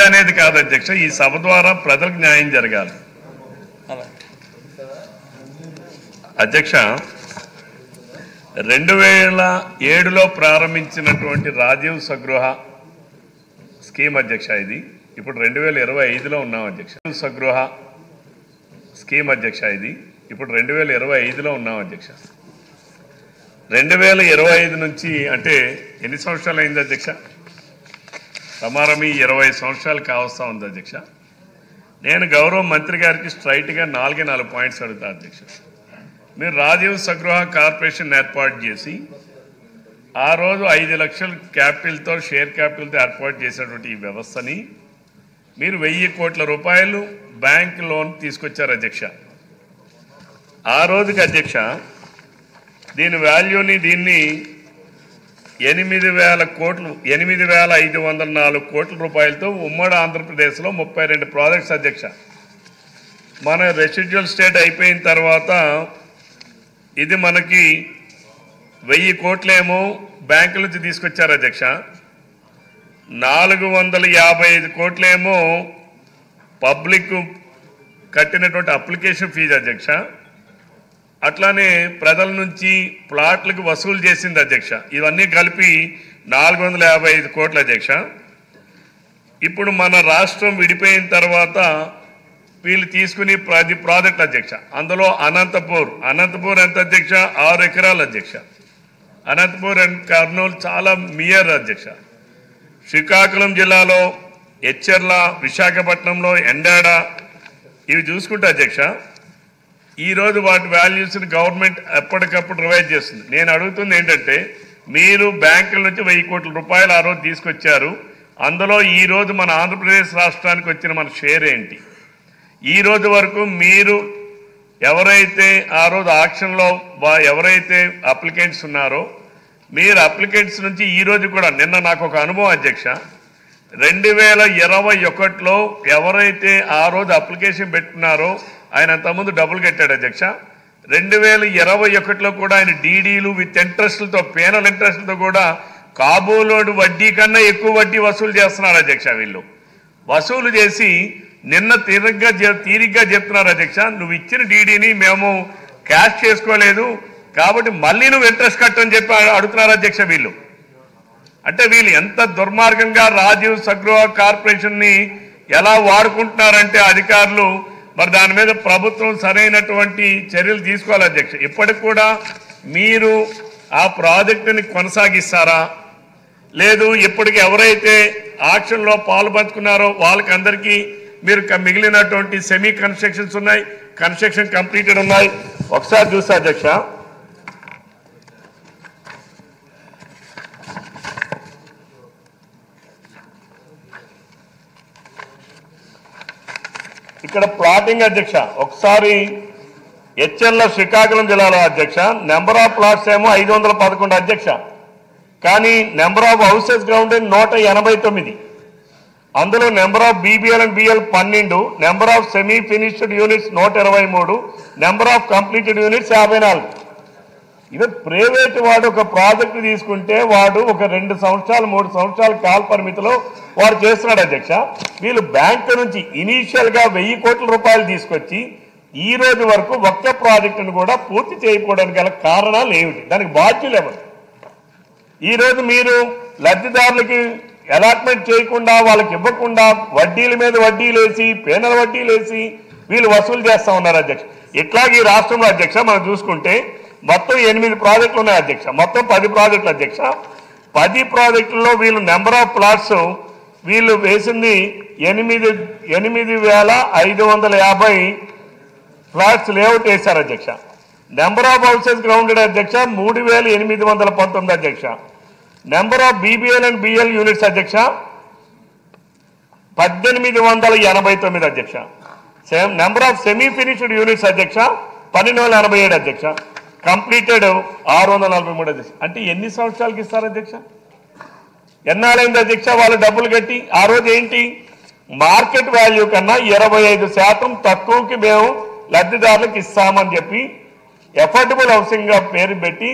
అనేది కాదు అధ్యక్ష, ఈ సభ ద్వారా ప్రజలకు న్యాయం జరగాలి. అధ్యక్ష, 2007లో ప్రారంభించినటువంటి రాజీవ్ స్వగృహ స్కీమ్ అధ్యక్ష, ఇది ఇప్పుడు 2025లో ఉన్నాం అధ్యక్ష. స్వగృహ స్కీమ్ అధ్యక్ష, ఇది ఇప్పుడు 2025లో ఉన్నాం అధ్యక్ష. 2025 నుంచి అంటే ఎన్ని సంవత్సరాలు అయింది అధ్యక్ష? సమారమి 20 సంవత్సరాలు కావస్తా ఉంది అధ్యక్ష. నేను గౌరవ మంత్రి గారికి స్ట్రైట్గా 4 పాయింట్స్ అడుగుతా అధ్యక్ష. మీరు రాజీవ్ స్వగృహ కార్పొరేషన్ ఏర్పాటు చేసి ఆ రోజు 5 లక్షల క్యాపిటల్తో షేర్ క్యాపిటల్తో ఏర్పాటు చేసినటువంటి ఈ వ్యవస్థని మీరు 1000 కోట్ల రూపాయలు బ్యాంక్ లోన్ తీసుకొచ్చారు అధ్యక్ష. ఆ రోజుకి అధ్యక్ష దీని వాల్యూని దీన్ని 8,000 కోట్లు 8,504 కోట్ల రూపాయలతో ఉమ్మడి ఆంధ్రప్రదేశ్లో 32 ప్రాజెక్ట్స్ అధ్యక్ష. మన రెసిడ్యువల్ స్టేట్ అయిపోయిన తర్వాత ఇది మనకి 1000 కోట్లేమో బ్యాంకుల నుంచి తీసుకొచ్చారు అధ్యక్ష. 455 కోట్లేమో పబ్లిక్ కట్టినటువంటి అప్లికేషన్ ఫీజు అధ్యక్ష. అట్లానే ప్రజల నుంచి ప్లాట్లకు వసూలు చేసింది అధ్యక్ష. ఇవన్నీ కలిపి 455 కోట్ల అధ్యక్ష. ఇప్పుడు మన రాష్ట్రం విడిపోయిన తర్వాత వీళ్ళు తీసుకుని 10 ప్రాజెక్టులు అధ్యక్ష. అందులో అనంతపూర్ ఎంత అధ్యక్ష? 6 ఎకరాలు అధ్యక్ష. అనంతపూర్ అండ్ కర్నూలు చాలా మియర్ అధ్యక్ష. శ్రీకాకుళం జిల్లాలో ఎచ్చెర్ల, విశాఖపట్నంలో ఎండాడ, ఇవి చూసుకుంటే అధ్యక్ష ఈరోజు వాటి వాల్యూస్ని గవర్నమెంట్ ఎప్పటికప్పుడు రివైజ్ చేస్తుంది. నేను అడుగుతుంది ఏంటంటే, మీరు బ్యాంకుల నుంచి 1000 కోట్ల రూపాయలు ఆ రోజు తీసుకొచ్చారు. అందులో ఈరోజు మన ఆంధ్రప్రదేశ్ రాష్ట్రానికి వచ్చిన మన షేర్ ఏంటి? ఈ రోజు వరకు మీరు ఎవరైతే ఆ రోజు ఆక్షన్లో ఎవరైతే అప్లికెంట్స్ ఉన్నారో మీరు అప్లికెంట్స్ నుంచి ఈ రోజు కూడా నిన్న నాకు ఒక అనుభవం అధ్యక్ష. 2021లో ఎవరైతే ఆ రోజు అప్లికేషన్ పెట్టుకున్నారో ఆయన అంతకుముందు డబ్బులు కట్టాడు అధ్యక్ష. 2021లో కూడా ఆయన డీడీలు విత్ ఇంట్రెస్ట్లతో, పేనల్ ఇంట్రెస్ట్లతో కూడా కాబోలోడు వడ్డీ కన్నా ఎక్కువ వడ్డీ వసూలు చేస్తున్నారు అధ్యక్ష. వీళ్ళు వసూలు చేసి నిన్న తీరిగ్గా చెప్తున్నారు అధ్యక్ష, నువ్వు ఇచ్చిన డీడీని మేము క్యాష్ చేసుకోలేదు కాబట్టి మళ్ళీ నువ్వు ఇంట్రెస్ట్ కట్టని చెప్పి అడుగుతున్నారు అధ్యక్ష. వీళ్ళు అంటే వీళ్ళు ఎంత దుర్మార్గంగా రాజీవ్ స్వగృహ కార్పొరేషన్ని ఎలా వాడుకుంటున్నారంటే అధికారులు, మరి దాని మీద ప్రభుత్వం సరైనటువంటి చర్యలు తీసుకోవాలి అధ్యక్ష. ఇప్పటికి కూడా మీరు ఆ ప్రాజెక్టుని కొనసాగిస్తారా? లేదు ఇప్పటికి ఎవరైతే ఆక్షన్లో పాల్పంచుకున్నారో వాళ్ళకి అందరికీ మీరు మిగిలినటువంటి సెమీ కన్స్ట్రక్షన్స్ ఉన్నాయి, కన్స్ట్రక్షన్ కంప్లీటెడ్ ఉన్నాయి. ఒకసారి చూస్తా అధ్యక్ష, ఇక్కడ ప్లాటింగ్ అధ్యక్ష. ఒకసారి హెచ్ఎల్ శ్రీకాకుళం జిల్లాలో అధ్యక్ష నెంబర్ ఆఫ్ ప్లాట్స్ ఏమో 511 అధ్యక్ష. కానీ నెంబర్ ఆఫ్ హౌసెస్ గ్రౌండ్ 189. అందులో number of BBL and BL 12, number of semi finished units 123, number of completed units 54. ఇది ప్రైవేట్ వాడు ఒక ప్రాజెక్టు తీసుకుంటే వాడు ఒక 2 సంవత్సరాలు 3 సంవత్సరాల కాల పరిమితిలో వాడు చేస్తున్నాడు అధ్యక్ష. వీళ్ళు బ్యాంకు నుంచి ఇనీషియల్గా 1000 కోట్ల రూపాయలు తీసుకొచ్చి ఈ రోజు వరకు ఒక్క ప్రాజెక్టును కూడా పూర్తి చేయకపోవడానికి గల కారణాలు ఏమిటి? దానికి బాధ్యులు ఎవరు? ఈరోజు మీరు లబ్ధిదారులకి అలాట్మెంట్ చేయకుండా, వాళ్ళకి ఇవ్వకుండా వడ్డీల మీద వడ్డీలు వేసి, పేనల్ వడ్డీలు వేసి వీళ్ళు వసూలు చేస్తూ ఉన్నారు అధ్యక్ష. ఇట్లాగే ఈ రాష్ట్రంలో అధ్యక్ష మనం చూసుకుంటే మొత్తం 8 ప్రాజెక్టులు ఉన్నాయి అధ్యక్ష. మొత్తం 10 ప్రాజెక్టులు అధ్యక్ష. 10 ప్రాజెక్టుల్లో వీళ్ళు నెంబర్ ఆఫ్ ప్లాట్స్ వీళ్ళు వేసింది 8,550 ఫ్లాట్స్ లేఅవుట్ వేశారు అధ్యక్ష. నెంబర్ ఆఫ్ హౌసెస్ గ్రౌండెడ్ అధ్యక్ష 3,819 అధ్యక్ష. Number of BBL and BL units అధ్యక్ష 1,889 అధ్యక్ష. Number of semi finished units అధ్యక్ష 1,287 అధ్యక్ష. కంప్లీటెడ్ 643 అధ్యక్ష. అంటే ఎన్ని సంవత్సరాలకి ఇస్తారు అధ్యక్ష? ఎన్నాళ్ళైంది అధ్యక్ష వాళ్ళు డబ్బులు కట్టి? ఆ రోజు ఏంటి మార్కెట్ వాల్యూ కన్నా 25% తక్కువకి మేము లబ్ధిదారులకు ఇస్తామని చెప్పి ఎఫోర్డబుల్ హౌసింగ్ పేరు పెట్టి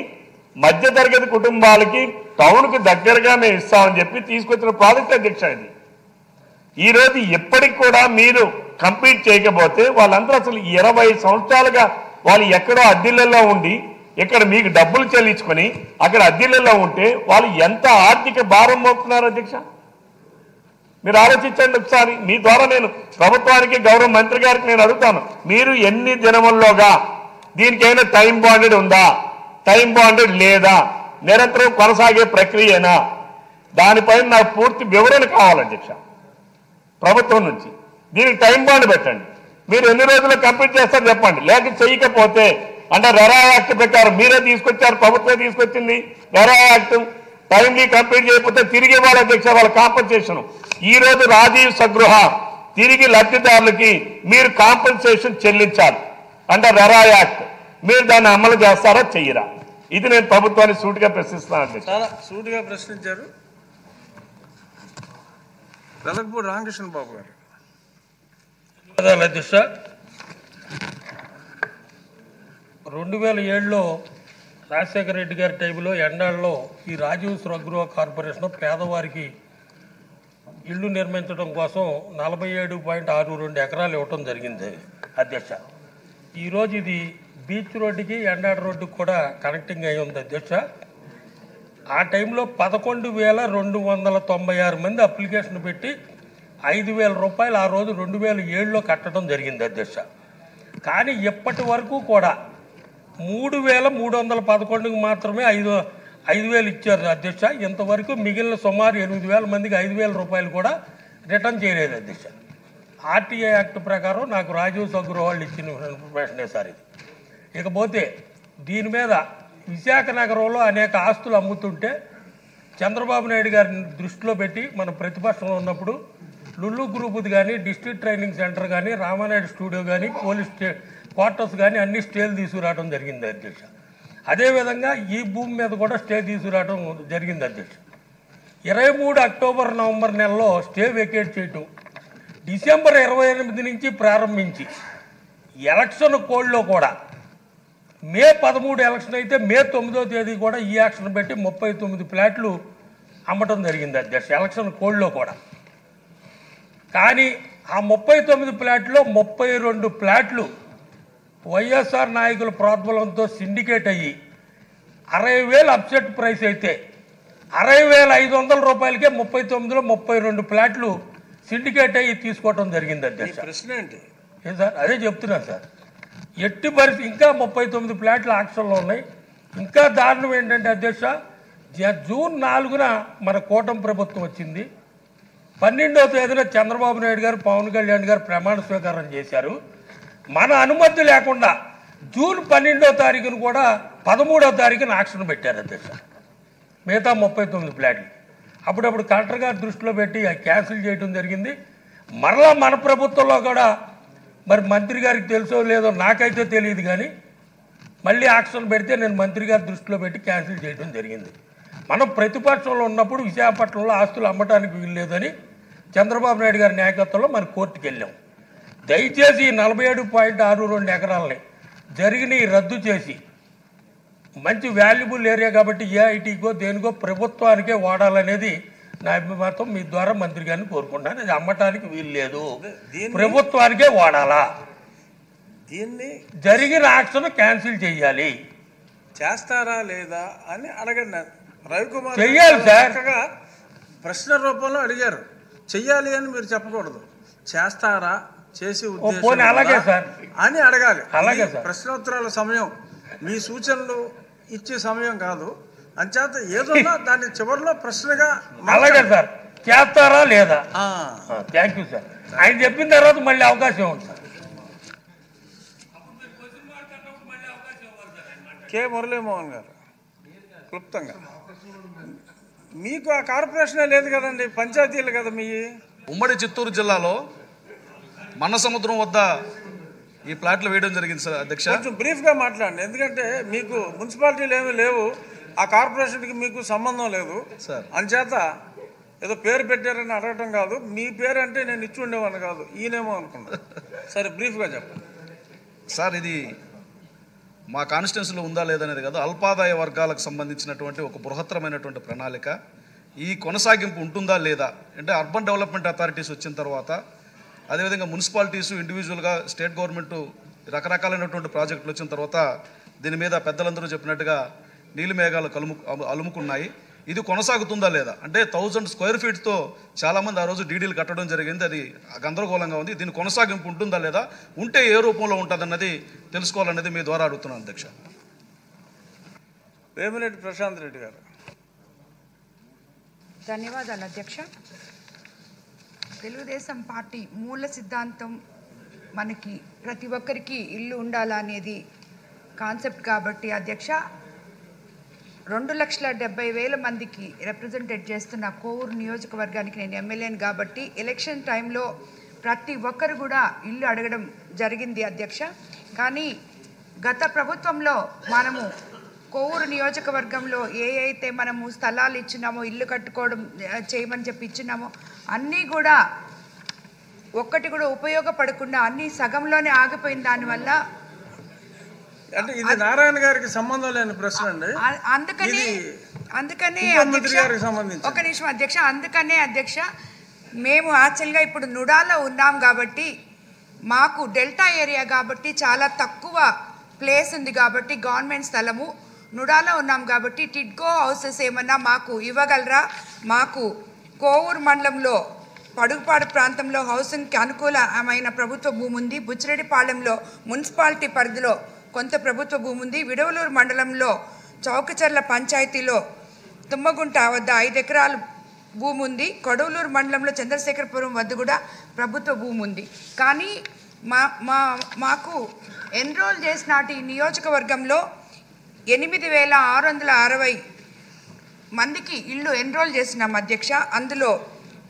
మధ్యతరగతి కుటుంబాలకి టౌన్కి దగ్గరగా మేము ఇస్తామని చెప్పి తీసుకొచ్చిన ప్రాజెక్ట్ అధ్యక్ష ఇది. ఈరోజు ఎప్పటికి కూడా మీరు కంప్లీట్ చేయకపోతే వాళ్ళందరూ అసలు 20 సంవత్సరాలుగా వాళ్ళు ఎక్కడో అద్దెలలో ఉండి ఇక్కడ మీకు డబ్బులు చెల్లించుకొని అక్కడ అద్దెలలో ఉంటే వాళ్ళు ఎంత ఆర్థిక భారం మోపుతున్నారు అధ్యక్ష? మీరు ఆలోచించండి ఒకసారి. మీ ద్వారా నేను ప్రభుత్వానికి గౌరవ మంత్రి గారికి నేను అడుగుతాను, మీరు ఎన్ని దినముల్లోగా దీనికైనా టైం బాండెడ్ ఉందా, టైం బాండెడ్ లేదా, నిరంతరం కొనసాగే ప్రక్రియనా, దానిపైన నాకు పూర్తి వివరణ కావాలి అధ్యక్ష ప్రభుత్వం నుంచి. దీనికి టైం బాండ్ పెట్టండి. మీరు ఎన్ని రోజుల్లో కంప్లీట్ చేస్తారో చెప్పండి. లేక చేయకపోతే అంటే రెరా యాక్ట్ ప్రకారం మీరే తీసుకొచ్చారు, ప్రభుత్వమే తీసుకొచ్చింది రెరా యాక్ట్. టైంలీ కంప్లీట్ చేయకపోతే తిరిగి ఇవ్వాలి అధ్యక్ష వాళ్ళ కాంపన్సేషన్. ఈ రోజు రాజీవ్ స్వగృహ తిరిగి లబ్ధిదారులకి మీరు కాంపన్సేషన్ చెల్లించాలి అంటే రెరా యాక్ట్. మీరు దాన్ని అమలు చేస్తారా చెయ్యరా? ఇది నేను ప్రభుత్వాన్ని సూటిగా ప్రశ్నిస్తున్నాను అధ్యక్ష. చాలా సూటిగా ప్రశ్నించారు వెలగపూడి రామకృష్ణ బాబు గారు. అధ్యక్ష, 2007లో రాజశేఖర రెడ్డి గారి టైంలో ఎండాళ్ళలో ఈ రాజీవ్ స్వగృహ కార్పొరేషన్ పేదవారికి ఇళ్ళు నిర్మించడం కోసం 47.62 ఎకరాలు ఇవ్వటం జరిగింది అధ్యక్ష. ఈరోజు ఇది బీచ్ రోడ్డుకి ఎండాడ రోడ్డుకి కూడా కనెక్టింగ్ అయి ఉంది అధ్యక్ష. ఆ టైంలో 11,296 మంది అప్లికేషన్ పెట్టి 5,000 రూపాయలు ఆ రోజు 2007లో కట్టడం జరిగింది అధ్యక్ష. కానీ ఇప్పటి వరకు కూడా 3,311కి మాత్రమే 5,000 ఇచ్చారు అధ్యక్ష. ఇంతవరకు మిగిలిన సుమారు 8,000 మందికి 5,000 రూపాయలు కూడా రిటర్న్ చేయలేదు అధ్యక్ష. ఆర్టీఐ యాక్ట్ ప్రకారం నాకు రాజీవ్ స్వగృహ వాళ్ళు ఇచ్చిన ఇన్ఫర్మేషనే సార్ ఇది. ఇకపోతే దీని మీద విశాఖ నగరంలో అనేక ఆస్తులు అమ్ముతుంటే చంద్రబాబు నాయుడు గారిని దృష్టిలో పెట్టి మన ప్రతిపక్షంలో ఉన్నప్పుడు లుల్లు గ్రూపుది కానీ, డిస్ట్రిక్ట్ ట్రైనింగ్ సెంటర్ కానీ, రామానాయుడు స్టూడియో కానీ, పోలీస్ క్వార్టర్స్ కానీ అన్ని స్టేలు తీసుకురావడం జరిగింది అధ్యక్ష. అదేవిధంగా ఈ భూమి మీద కూడా స్టే తీసుకురావడం జరిగింది అధ్యక్ష. 23 అక్టోబర్ నవంబర్ నెలలో స్టే వెకేట్ చేయటం, డిసెంబర్ 28 నుంచి ప్రారంభించి ఎలక్షన్ కోడ్లో కూడా మే 13 ఎలక్షన్ అయితే మే 9వ తేదీ కూడా ఈ యాక్షన్ పెట్టి 39 ఫ్లాట్లు అమ్మటం జరిగింది అధ్యక్ష ఎలక్షన్ కోడ్లో కూడా. కానీ ఆ 39 ఫ్లాట్లో 32 ఫ్లాట్లు వైఎస్ఆర్ నాయకుల ప్రోద్బలంతో సిండికేట్ అయ్యి 60,000 అప్సెట్ ప్రైస్ అయితే 60,500 రూపాయలకే 39లో 32 ఫ్లాట్లు సిండికేట్ అయ్యి తీసుకోవటం జరిగింది అధ్యక్ష. ప్రశ్న ఏంటి సార్? అదే చెప్తున్నాను సార్. ఎట్టి పరిస్థితి ఇంకా 39 ఫ్లాట్లు ఆక్షన్లో ఉన్నాయి. ఇంకా దారుణం ఏంటంటే అధ్యక్ష, జూన్ 4న మన కూటమి ప్రభుత్వం వచ్చింది. 12వ తేదీన చంద్రబాబు నాయుడు గారు, పవన్ కళ్యాణ్ గారు ప్రమాణ స్వీకారం చేశారు. మన అనుమతి లేకుండా జూన్ 12వ తారీఖున కూడా 13వ తారీఖున ఆక్షన్ పెట్టారు అధ్యక్ష మిగతా 39 ఫ్లాట్లు. అప్పుడప్పుడు కలెక్టర్ గారు దృష్టిలో పెట్టి క్యాన్సిల్ చేయడం జరిగింది. మరలా మన ప్రభుత్వంలో కూడా మరి మంత్రి గారికి తెలుసో లేదో నాకైతే తెలియదు, కానీ మళ్ళీ ఆక్షన్ పెడితే నేను మంత్రి గారి దృష్టిలో పెట్టి క్యాన్సిల్ చేయడం జరిగింది. మనం ప్రతిపక్షంలో ఉన్నప్పుడు విశాఖపట్నంలో ఆస్తులు అమ్మటానికి వీల్లేదని చంద్రబాబు నాయుడు గారి నాయకత్వంలో మన కోర్టుకు వెళ్ళాం. దయచేసి 47.62 ఎకరాలని జరిగినవి రద్దు చేసి మంచి వాల్యుబుల్ ఏరియా కాబట్టి ఏఐటీకో దేనికో ప్రభుత్వానికే వాడాలనేది నా అభిమతం. మీ ద్వారా మంత్రి గారిని కోరుకుంటాను. అది అమ్మటానికి వీలు లేదు, ప్రభుత్వానికే వాడాలా. దీన్ని జరిగిన యాక్షన్ క్యాన్సిల్ చేయాలి. చేస్తారా లేదా అని అడగండి. రవికుమార్ చెయ్యాలి సార్. ప్రశ్న రూపంలో అడిగారు, చెయ్యాలి అని మీరు చెప్పకూడదు. చేస్తారా, చేసి అలాగే సార్ అని అడగాలి. అలాగే సార్. ప్రశ్నోత్తరాల సమయం మీ సూచనలు ఇచ్చే సమయం కాదు. అంచేత ఏదన్నా దాన్ని చివరిలో ప్రశ్నగా అలాగే సార్. చేస్తారా లేదా? Thank you sir. ఆయన చెప్పిన తర్వాత మళ్ళీ అవకాశం ఉంది సార్. కె మురళీమోహన్ గారు క్లుప్తంగా. మీకు ఆ కార్పొరేషనే లేదు కదండి, పంచాయతీలు కదా మీ. ఉమ్మడి చిత్తూరు జిల్లాలో మన సముద్రం వద్ద ఈ ప్లాట్లు వేయడం జరిగింది సార్ అధ్యక్ష. కొంచెం బ్రీఫ్గా మాట్లాడండి, ఎందుకంటే మీకు మున్సిపాలిటీలు ఏమీ లేవు, ఆ కార్పొరేషన్కి మీకు సంబంధం లేదు సార్. అంచేత ఏదో పేరు పెట్టారని అడగటం కాదు. మీ పేరు అంటే నేను ఇచ్చి ఉండేవాడిని కాదు, ఈయనేమో అనుకున్నా. సరే బ్రీఫ్గా చెప్పండి సార్. ఇది మా కాన్స్టిట్యున్సీలో ఉందా లేదనేది కాదు, అల్పాదాయ వర్గాలకు సంబంధించినటువంటి ఒక బృహత్తరమైనటువంటి ప్రణాళిక. ఈ కొనసాగింపు ఉంటుందా లేదా? అంటే అర్బన్ డెవలప్మెంట్ అథారిటీస్ వచ్చిన తర్వాత, అదేవిధంగా మున్సిపాలిటీసు ఇండివిజువల్గా స్టేట్ గవర్నమెంటు రకరకాలైనటువంటి ప్రాజెక్టులు వచ్చిన తర్వాత దీని మీద పెద్దలందరూ చెప్పినట్టుగా నీలి మేఘాలు అలుముకున్నాయి. ఇది కొనసాగుతుందా లేదా? అంటే 1000 స్క్వేర్ ఫీట్తో చాలామంది ఆ రోజు డీడీలు కట్టడం జరిగింది. అది గందరగోళంగా ఉంది. దీని కొనసాగింపు ఉంటుందా లేదా? ఉంటే ఏ రూపంలో ఉంటుందన్నది తెలుసుకోవాలన్నది మీ ద్వారా అడుగుతున్నాను అధ్యక్ష. వేమిరెడ్డి ప్రశాంత్ రెడ్డి గారు. ధన్యవాదాలు అధ్యక్ష. తెలుగుదేశం పార్టీ మూల సిద్ధాంతం మనకి ప్రతి ఒక్కరికి ఇల్లు ఉండాలా అనేది కాన్సెప్ట్ కాబట్టి అధ్యక్ష, 2,70,000 మందికి రిప్రజెంటేట్ చేస్తున్న కోవూరు నియోజకవర్గానికి నేను ఎమ్మెల్యేని కాబట్టి ఎలక్షన్ టైంలో ప్రతి ఒక్కరు కూడా ఇల్లు అడగడం జరిగింది అధ్యక్ష. కానీ గత ప్రభుత్వంలో మనము కోవూరు నియోజకవర్గంలో అయితే మనము స్థలాలు ఇచ్చినామో, ఇల్లు కట్టుకోవడం చేయమని చెప్పి ఇచ్చినామో అన్నీ కూడా ఒక్కటి కూడా ఉపయోగపడకుండా అన్నీ సగంలోనే ఆగిపోయిన దానివల్ల, అంటే ఇది నారాయణ గారికి సంబంధం లేని ప్రశ్న అండి. అందుకనే సంబంధించి ఒక నిమిషం అధ్యక్ష, అందుకనే అధ్యక్ష మేము యాక్చువల్గా ఇప్పుడు నుడాలో ఉన్నాం కాబట్టి మాకు డెల్టా ఏరియా కాబట్టి చాలా తక్కువ ప్లేస్ ఉంది కాబట్టి గవర్నమెంట్ స్థలము నుడాలో ఉన్నాం కాబట్టి టిడ్కో హౌసెస్ ఏమన్నా మాకు ఇవ్వగలరా? మాకు కోవూరు మండలంలో పడుగుపాడు ప్రాంతంలో హౌసింగ్కి అనుకూలమైన ప్రభుత్వ భూమి ఉంది. బుచ్చిరెడ్డిపాళెంలో మున్సిపాలిటీ పరిధిలో కొంత ప్రభుత్వ భూమి ఉంది. విడవలూరు మండలంలో చౌకచర్ల పంచాయతీలో తుమ్మగుంట వద్ద 5 ఎకరాలు భూమి ఉంది. కొడవలూరు మండలంలో చంద్రశేఖరపురం వద్ద కూడా ప్రభుత్వ భూమి ఉంది. కానీ మాకు ఎన్రోల్ చేసినటి నియోజకవర్గంలో 8,660 మందికి ఇల్లు ఎన్రోల్ చేసినాం అధ్యక్ష. అందులో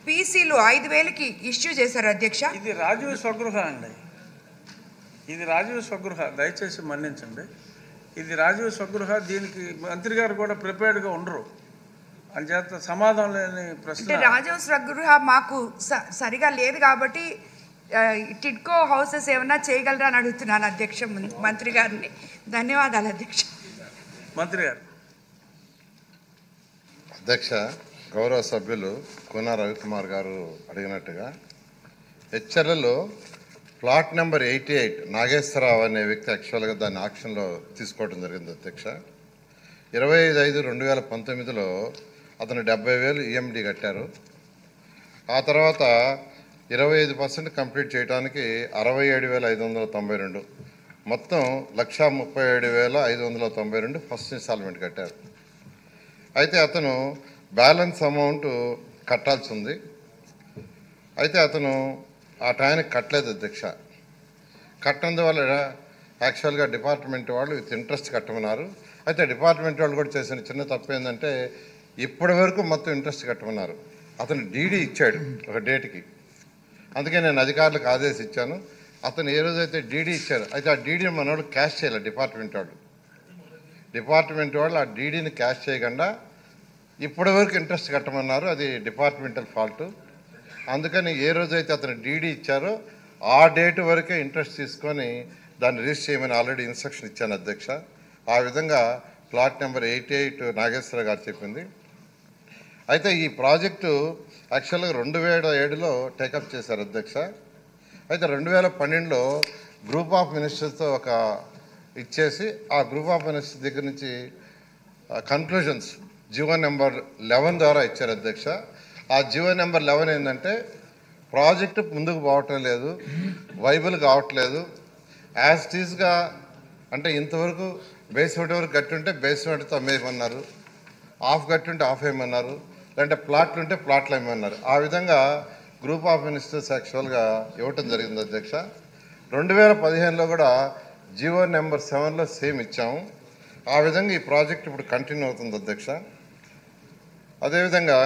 పీసీలు 5,000కి ఇష్యూ చేశారు అధ్యక్ష. ఇది రాజీవ్ స్వగృహ అండి, ఇది రాజీవ్ స్వగృహ, దయచేసి మన్నించండి. ఇది రాజీవ్ స్వగృహ. దీనికి మంత్రి గారు కూడా ప్రిపేర్డ్గా ఉండరు అని చేత సమాధానం లేని ప్రశ్న. రాజీవ్ స్వగృహ మాకు సరిగా లేదు కాబట్టి టిడ్కో హౌసెస్ ఏమన్నా చేయగలరా అని అడుగుతున్నాను అధ్యక్ష మంత్రి గారిని. ధన్యవాదాలు అధ్యక్ష. మంత్రి గారు. అధ్యక్ష, గౌరవ సభ్యులు కోన రవికుమార్ గారు అడిగినట్టుగా హెచ్ఎల్ఏలో ప్లాట్ నెంబర్ 88 నాగేశ్వరరావు అనే వ్యక్తి యాక్చువల్గా దాన్ని ఆక్షన్లో తీసుకోవడం జరిగింది అధ్యక్ష. 25/5/2019లో అతను 70,000 ఈఎండి కట్టారు. ఆ తర్వాత 25% కంప్లీట్ చేయడానికి 67,592, మొత్తం 1,37,592 ఫస్ట్ ఇన్స్టాల్మెంట్ కట్టారు. అయితే అతను బ్యాలెన్స్ అమౌంట్ కట్టాల్సి ఉంది. అయితే అతను ఆ టైంకి కట్టలేదు అధ్యక్ష. కట్టనందువల్ల యాక్చువల్గా డిపార్ట్మెంట్ వాళ్ళు విత్ ఇంట్రెస్ట్ కట్టమన్నారు. అయితే డిపార్ట్మెంట్ వాళ్ళు కూడా చేసిన చిన్న తప్పు ఏంటంటే ఇప్పటి వరకు మొత్తం ఇంట్రెస్ట్ కట్టమన్నారు. అతను డీడీ ఇచ్చాడు ఒక డేట్కి. అందుకే నేను అధికారులకు ఆదేశించాను. అతను ఏ రోజైతే డీడీ ఇచ్చారు, అయితే ఆ డీడీని మన వాళ్ళు క్యాష్ చేయాలి. డిపార్ట్మెంట్ వాళ్ళు ఆ డీడీని క్యాష్ చేయకుండా ఇప్పటి వరకు ఇంట్రెస్ట్ కట్టమన్నారు. అది డిపార్ట్మెంటల్ ఫాల్ట్. అందుకని ఏ రోజైతే అతను డీడీ ఇచ్చారో ఆ డేట్ వరకే ఇంట్రెస్ట్ తీసుకొని దాన్ని రిజిస్టర్ చేయమని ఆల్రెడీ ఇన్స్ట్రక్షన్ ఇచ్చాను అధ్యక్ష. ఆ విధంగా ప్లాట్ నెంబర్ 88 నాగేశ్వర గారు చెప్పింది. అయితే ఈ ప్రాజెక్టు యాక్చువల్గా 2007లో టేకప్ చేశారు అధ్యక్ష. అయితే 2012లో గ్రూప్ ఆఫ్ మినిస్టర్స్తో ఒక ఇచ్చేసి ఆ గ్రూప్ ఆఫ్ మినిస్టర్స్ దగ్గర నుంచి కన్క్లూజన్స్ జీవో నెంబర్ 11 ద్వారా ఇచ్చారు అధ్యక్ష. ఆ జీవో నెంబర్ 11 ఏంటంటే ప్రాజెక్టు ముందుకు పోవటం లేదు, వైబుల్ కావట్లేదు. యాజ్ టీజ్గా అంటే ఇంతవరకు బేస్మెంట్ వరకు కట్టుంటే బేస్మెంట్తో అమ్మేయమన్నారు, ఆఫ్ కట్టుంటే ఆఫ్ వేయమన్నారు, లేదంటే ప్లాట్లు ఉంటే ప్లాట్లు వేయమన్నారు. ఆ విధంగా గ్రూప్ ఆఫ్ మినిస్టర్స్ యాక్చువల్గా ఇవ్వటం జరిగింది అధ్యక్ష. 2015లో కూడా జీవో నెంబర్ 7లో సేమ్ ఇచ్చాము. ఆ విధంగా ఈ ప్రాజెక్ట్ ఇప్పుడు కంటిన్యూ అవుతుంది అధ్యక్ష. అదేవిధంగా